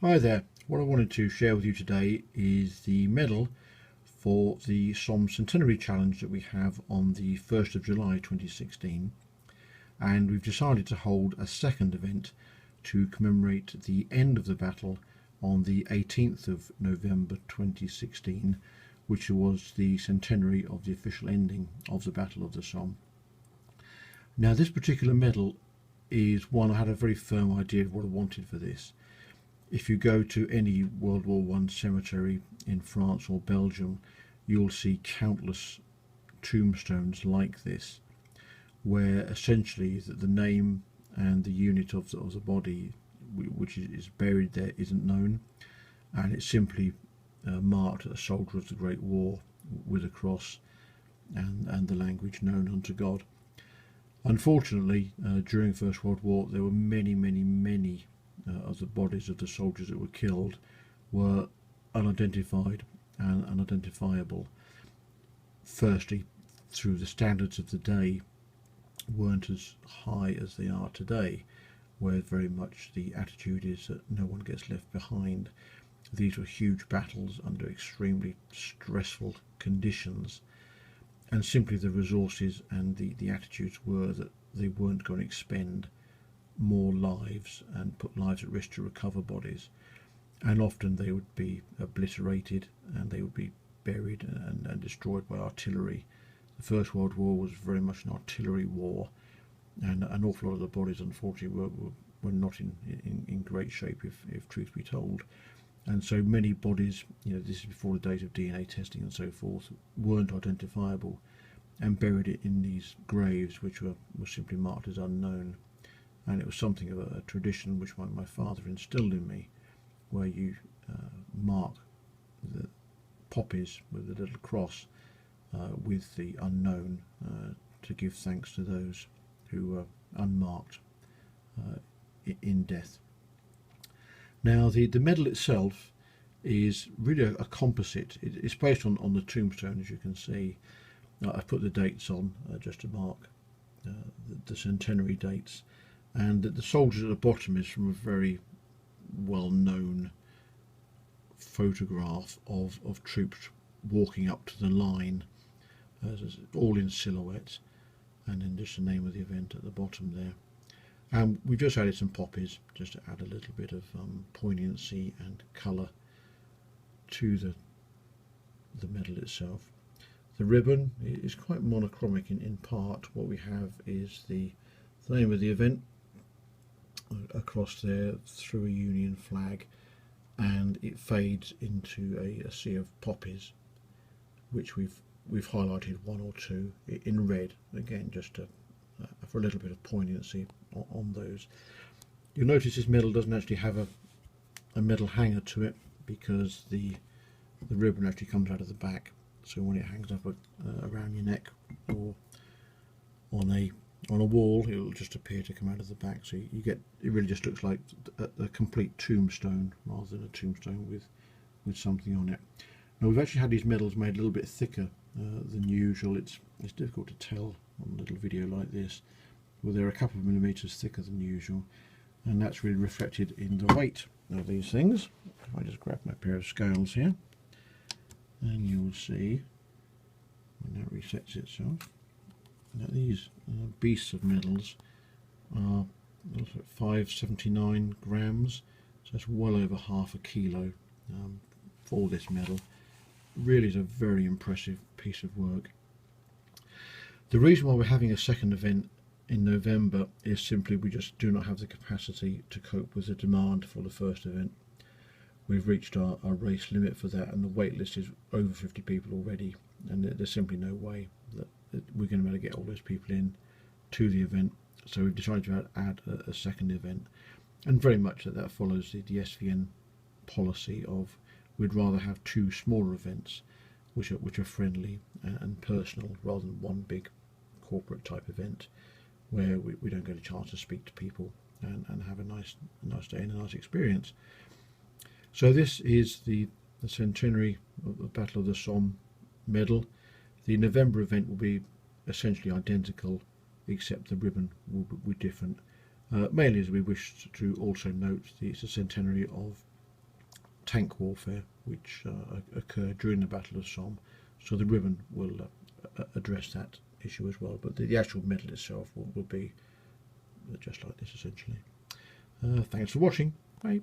Hi there. What I wanted to share with you today is the medal for the Somme Centenary Challenge that we have on the 1st of July 2016, and we've decided to hold a second event to commemorate the end of the battle on the 18th of November 2016, which was the centenary of the official ending of the Battle of the Somme. Now, this particular medal is one I had a very firm idea of what I wanted for this. If you go to any World War I cemetery in France or Belgium, you'll see countless tombstones like this, where essentially the name and the unit of the body which is buried there isn't known, and it's simply marked a soldier of the Great War with a cross and the language known unto God. Unfortunately, during First World War, there were many of the bodies of the soldiers that were killed were unidentified and unidentifiable. Firstly, through the standards of the day weren't as high as they are today, where very much the attitude is that no one gets left behind. These were huge battles under extremely stressful conditions, and simply the resources and the attitudes were that they weren't going to expend more lives and put lives at risk to recover bodies, and often they would be obliterated and they would be buried and destroyed by artillery. The First World War was very much an artillery war, and an awful lot of the bodies unfortunately were not in great shape, if truth be told. And so many bodies, this is before the days of DNA testing and so forth, weren't identifiable and buried it in these graves which were simply marked as unknown. And it was something of a tradition which my father instilled in me, where you mark the poppies with a little cross with the unknown, to give thanks to those who were unmarked in death. Now, the medal itself is really a composite. It's based on the tombstone, as you can see. I've put the dates on just to mark the centenary dates. And the soldiers at the bottom is from a very well-known photograph of troops walking up to the line, all in silhouette, and then just the name of the event at the bottom there. And we've just added some poppies just to add a little bit of poignancy and colour to the medal itself. The ribbon is quite monochromatic in part. What we have is the name of the event across there through a Union flag, and it fades into a sea of poppies, which we've highlighted one or two in red, again just for a little bit of poignancy on those. You'll notice this medal doesn't actually have a medal hanger to it, because the ribbon actually comes out of the back, so when it hangs up around your neck or on a wall, it will just appear to come out of the back, so it really just looks like a complete tombstone rather than a tombstone with something on it. Now, we've actually had these medals made a little bit thicker than usual. It's difficult to tell on a little video like this, but they're a couple of millimeters thicker than usual, and that's really reflected in the weight of these things. If I just grab my pair of scales here, and you'll see when that resets itself, now these beasts of medals are 579 grams, so that's well over half a kilo for this medal. Really is a very impressive piece of work. The reason why we're having a second event in November is simply we just do not have the capacity to cope with the demand for the first event. We've reached our race limit for that, and the wait list is over 50 people already, and there's simply no way that we're going to be able to get all those people in to the event. So we've decided to add a second event, and very much that follows the SVN policy of we'd rather have two smaller events which are friendly and personal, rather than one big corporate type event where we don't get a chance to speak to people and have a nice day and a nice experience. So this is the centenary of the Battle of the Somme medal. The November event will be essentially identical, except the ribbon will be different, mainly as we wish to also note the centenary of tank warfare which occurred during the Battle of Somme, so the ribbon will address that issue as well, but the actual medal itself will be just like this essentially. Thanks for watching. Bye.